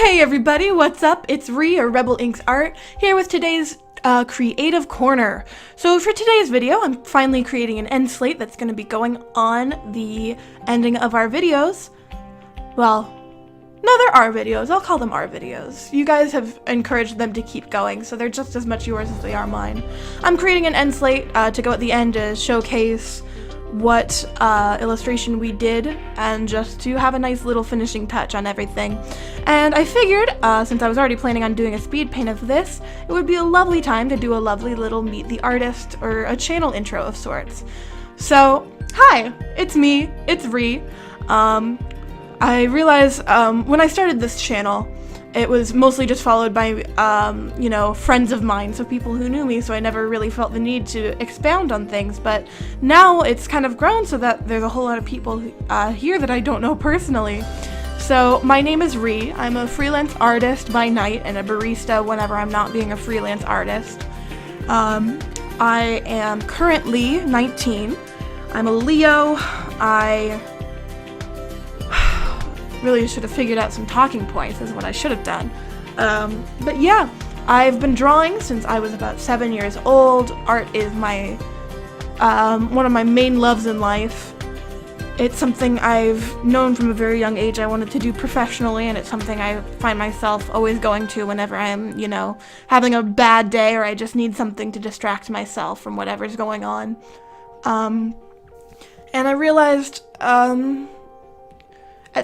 Hey everybody, what's up? It's Ree, or Rebel Inks Art, here with today's Creative Corner. So for today's video, I'm finally creating an end slate that's going to be going on the ending of our videos. Well, no, they're our videos. I'll call them our videos. You guys have encouraged them to keep going, so they're just as much yours as they are mine. I'm creating an end slate to go at the end to showcase what illustration we did and just to have a nice little finishing touch on everything. And I figured, since I was already planning on doing a speed paint of this, it would be a lovely time to do a lovely little meet the artist or a channel intro of sorts. So, hi, it's me, it's Ree. I realized when I started this channel, it was mostly just followed by, you know, friends of mine, so people who knew me, so I never really felt the need to expound on things, but now it's kind of grown so that there's a whole lot of people here that I don't know personally. So, my name is Ree. I'm a freelance artist by night and a barista whenever I'm not being a freelance artist. I am currently 19. I'm a Leo. I really should have figured out some talking points is what I should have done. But yeah, I've been drawing since I was about 7 years old. Art is my one of my main loves in life. It's something I've known from a very young age I wanted to do professionally, and it's something I find myself always going to whenever I'm, you know, having a bad day or I just need something to distract myself from whatever's going on. And I realized, at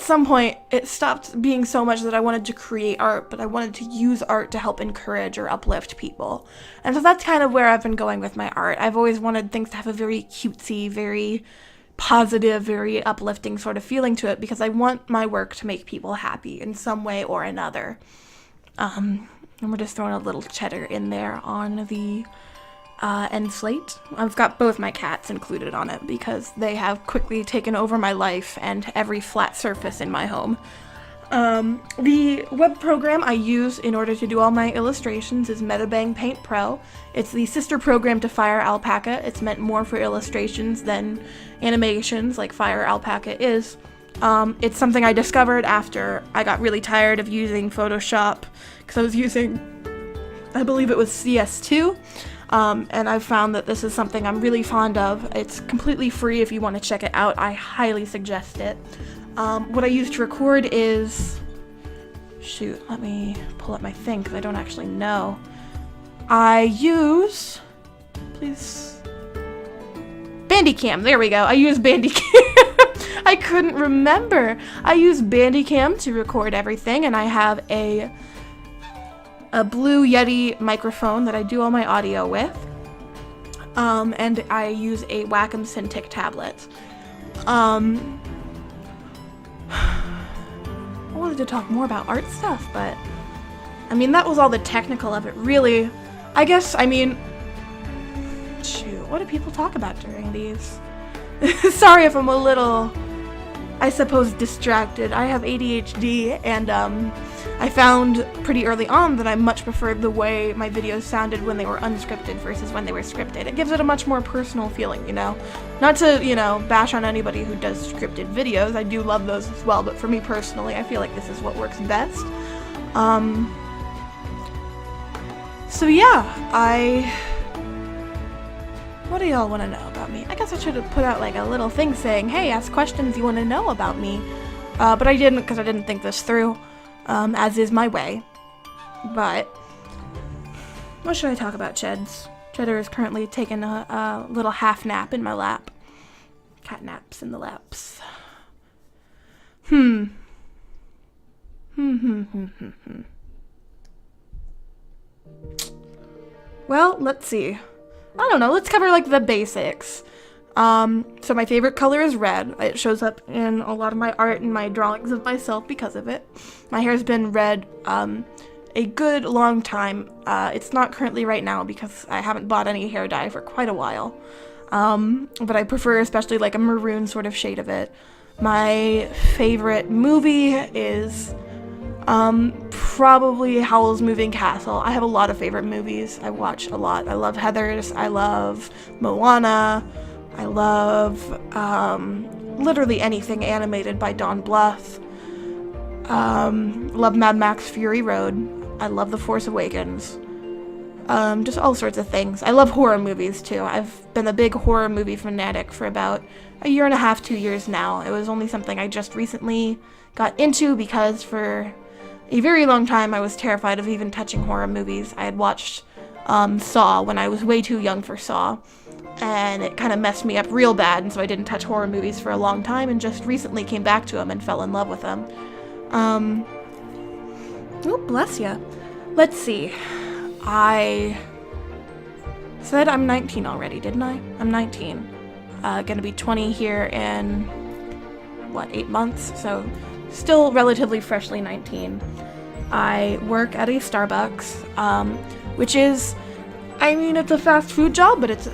some point, it stopped being so much that I wanted to create art, but I wanted to use art to help encourage or uplift people. And so that's kind of where I've been going with my art. I've always wanted things to have a very cutesy, very positive, very uplifting sort of feeling to it, because I want my work to make people happy in some way or another. And we're just throwing a little cheddar in there on the end slate. I've got both my cats included on it because they have quickly taken over my life and every flat surface in my home. The web program I use in order to do all my illustrations is Metabang Paint Pro. It's the sister program to Fire Alpaca. It's meant more for illustrations than animations like Fire Alpaca is. It's something I discovered after I got really tired of using Photoshop because I was using, I believe it was CS2. And I've found that this is something I'm really fond of. It's completely free if you want to check it out. I highly suggest it. What I use to record is... Shoot, let me pull up my thing because I don't actually know. I use... Please... Bandicam, there we go. I use Bandicam. I couldn't remember. I use Bandicam to record everything, and I have a Blue Yeti microphone that I do all my audio with, and I use a Wacom Cintiq tablet. I wanted to talk more about art stuff, but I mean, that was all the technical of it, really. I guess, I mean, shoot, what do people talk about during these? Sorry if I'm a little, I suppose, distracted. I have ADHD, and I found pretty early on that I much preferred the way my videos sounded when they were unscripted versus when they were scripted. It gives it a much more personal feeling, you know? Not to, you know, bash on anybody who does scripted videos. I do love those as well, but for me personally, I feel like this is what works best. So yeah, what do y'all want to know about me? I guess I should have put out like a little thing saying, hey, ask questions you want to know about me. But I didn't, because I didn't think this through, as is my way. But what should I talk about, Cheds? Cheddar is currently taking a little half nap in my lap. Cat naps in the laps. Well, let's see. I don't know, let's cover like the basics. So my favorite color is red. It shows up in a lot of my art and my drawings of myself because of it. My hair's been red a good long time. It's not currently right now because I haven't bought any hair dye for quite a while. But I prefer especially like a maroon sort of shade of it. My favorite movie is probably Howl's Moving Castle. I have a lot of favorite movies. I watch a lot. I love Heathers. I love Moana. I love literally anything animated by Don Bluth. Love Mad Max Fury Road. I love The Force Awakens. Just all sorts of things. I love horror movies too. I've been a big horror movie fanatic for about a year and a half, 2 years now. It was only something I just recently got into because for a very long time I was terrified of even touching horror movies. I had watched Saw when I was way too young for Saw, and it kind of messed me up real bad, and so I didn't touch horror movies for a long time, and just recently came back to them and fell in love with them. Oh, bless ya. Let's see. I said I'm 19 already, didn't I? I'm 19. Gonna be 20 here in, 8 months? So, still relatively freshly 19. I work at a Starbucks, which is, it's a fast food job, but it's,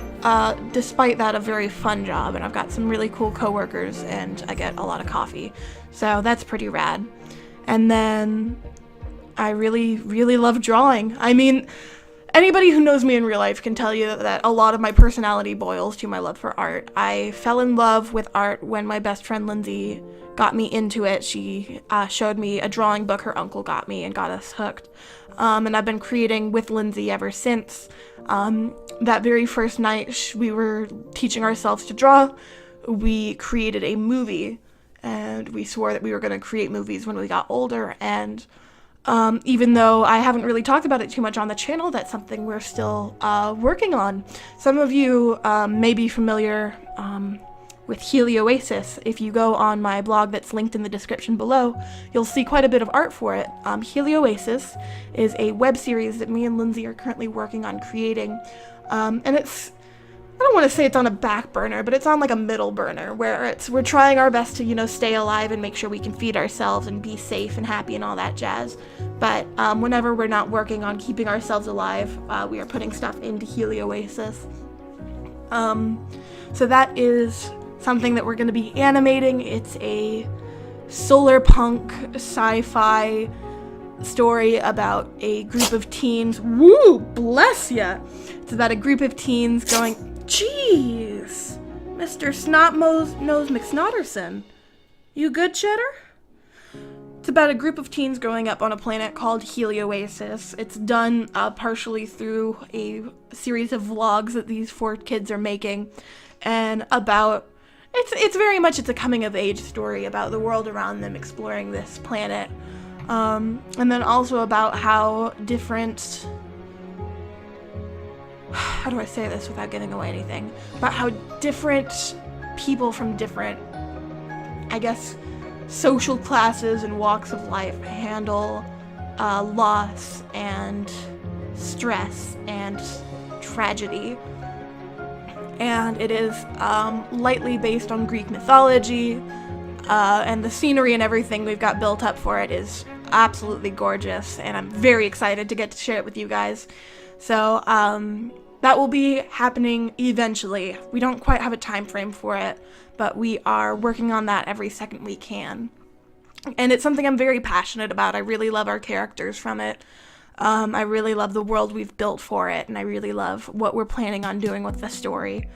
despite that, a very fun job, and I've got some really cool coworkers, and I get a lot of coffee. So, that's pretty rad. And then I really, really love drawing. Anybody who knows me in real life can tell you that a lot of my personality boils to my love for art. I fell in love with art when my best friend Lindsay got me into it. She showed me a drawing book her uncle got me and got us hooked. And I've been creating with Lindsay ever since. That very first night we were teaching ourselves to draw, we created a movie, and we swore that we were going to create movies when we got older, and even though I haven't really talked about it too much on the channel, that's something we're still working on. Some of you may be familiar with Helioasis. If you go on my blog that's linked in the description below, you'll see quite a bit of art for it. Helioasis is a web series that me and Lindsay are currently working on creating, and it's, I don't want to say it's on a back burner, but it's on like a middle burner where we're trying our best to, stay alive and make sure we can feed ourselves and be safe and happy and all that jazz. But whenever we're not working on keeping ourselves alive, we are putting stuff into Helioasis. So that is something that we're going to be animating. It's a solar punk sci-fi story about a group of teens. Woo, bless ya! It's about a group of teens going, jeez, Mr. Snot-Nose McSnotterson, you good, Cheddar? It's about a group of teens growing up on a planet called Helioasis. It's done partially through a series of vlogs that these 4 kids are making, and about, it's very much, it's a coming-of-age story about the world around them exploring this planet, and then also about how different, how do I say this without giving away anything? About how different people from different, social classes and walks of life handle loss and stress and tragedy. And it is lightly based on Greek mythology, and the scenery and everything we've got built up for it is absolutely gorgeous, and I'm very excited to get to share it with you guys. So, that will be happening eventually. We don't quite have a time frame for it, but we are working on that every second we can. And it's something I'm very passionate about. I really love our characters from it. I really love the world we've built for it, and I really love what we're planning on doing with the story.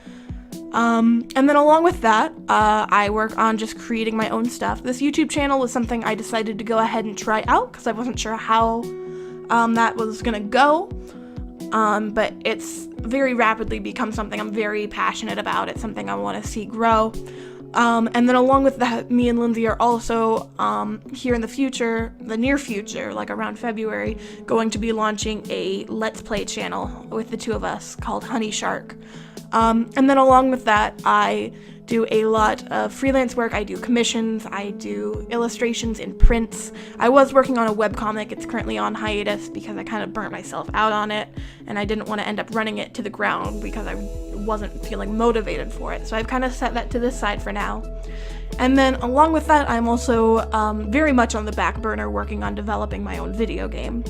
And then along with that, I work on just creating my own stuff. This YouTube channel was something I decided to go ahead and try out because I wasn't sure how that was gonna go. But it's very rapidly become something I'm very passionate about. It's something I want to see grow. And then along with that, me and Lindsay are also, here in the near future, like around February, going to be launching a Let's Play channel with the 2 of us called Honey Shark. And then along with that, I do a lot of freelance work. I do commissions, I do illustrations in prints. I was working on a webcomic. It's currently on hiatus because I kind of burnt myself out on it, and I didn't want to end up running it to the ground because I wasn't feeling motivated for it. So I've kind of set that to the side for now. And then along with that, I'm also very much on the back burner working on developing my own video game.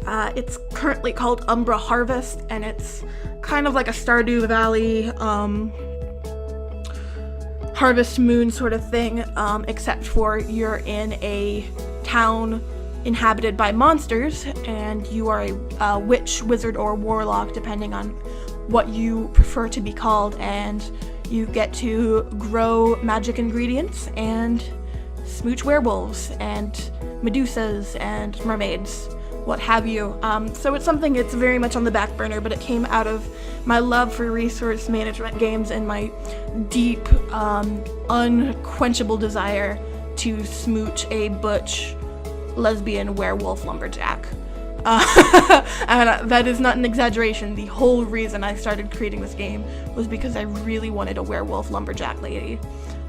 It's currently called Umbra Harvest, and it's kind of like a Stardew Valley, Harvest Moon sort of thing, except for you're in a town inhabited by monsters, and you are a witch, wizard, or warlock, depending on what you prefer to be called, and you get to grow magic ingredients and smooch werewolves and Medusas and mermaids, what have you. So it's something that's very much on the back burner, but it came out of my love for resource management games and my deep, unquenchable desire to smooch a butch lesbian werewolf lumberjack. And that is not an exaggeration. The whole reason I started creating this game was because I really wanted a werewolf lumberjack lady.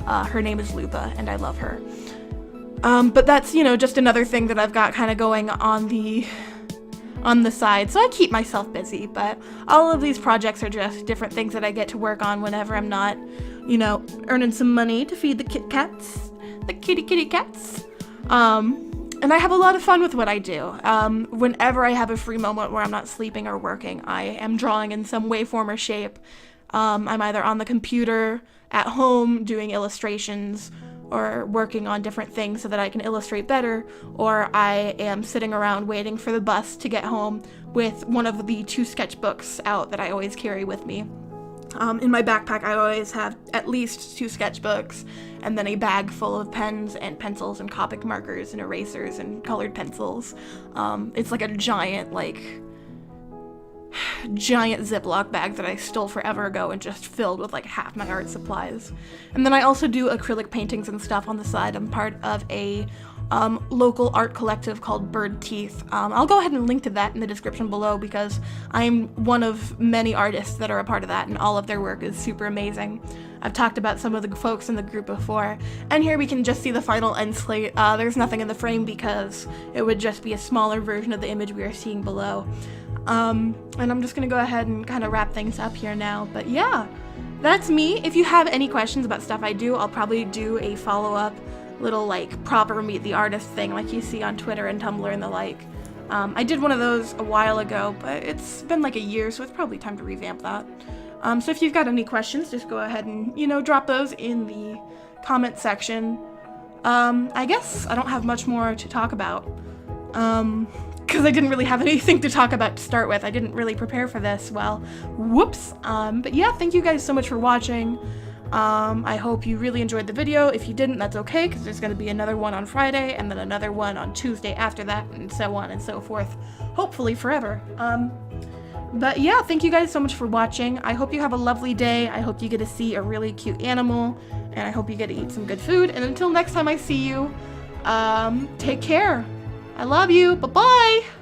Her name is Lupa, and I love her. But that's, just another thing that I've got kind of going on the side, so I keep myself busy, but all of these projects are just different things that I get to work on whenever I'm not, earning some money to feed the kitty cats. And I have a lot of fun with what I do. Whenever I have a free moment where I'm not sleeping or working, I am drawing in some way, form, or shape. I'm either on the computer, at home, doing illustrations, or working on different things so that I can illustrate better, or I am sitting around waiting for the bus to get home with one of the 2 sketchbooks out that I always carry with me. In my backpack, I always have at least 2 sketchbooks, and then a bag full of pens and pencils and Copic markers and erasers and colored pencils. It's like a giant Ziploc bag that I stole forever ago and just filled with like half my art supplies. And then I also do acrylic paintings and stuff on the side. I'm part of a local art collective called Bird Teeth. I'll go ahead and link to that in the description below because I'm one of many artists that are a part of that, and all of their work is super amazing. I've talked about some of the folks in the group before, and here we can just see the final end slate. There's nothing in the frame because it would just be a smaller version of the image we are seeing below. And I'm just gonna go ahead and kind of wrap things up here now, but yeah, that's me. If you have any questions about stuff I do, I'll probably do a follow-up little proper meet the artist thing like you see on Twitter and Tumblr and the like. I did one of those a while ago, but it's been like a year, so it's probably time to revamp that. So if you've got any questions, just go ahead and, drop those in the comment section. I guess I don't have much more to talk about, because I didn't really have anything to talk about to start with. I didn't really prepare for this, well, whoops. But yeah, thank you guys so much for watching. I hope you really enjoyed the video. If you didn't, that's okay, because there's going to be another one on Friday, and then another one on Tuesday after that, and so on and so forth. Hopefully forever. But yeah, thank you guys so much for watching. I hope you have a lovely day. I hope you get to see a really cute animal, and I hope you get to eat some good food. And until next time I see you, take care. I love you. Bye-bye.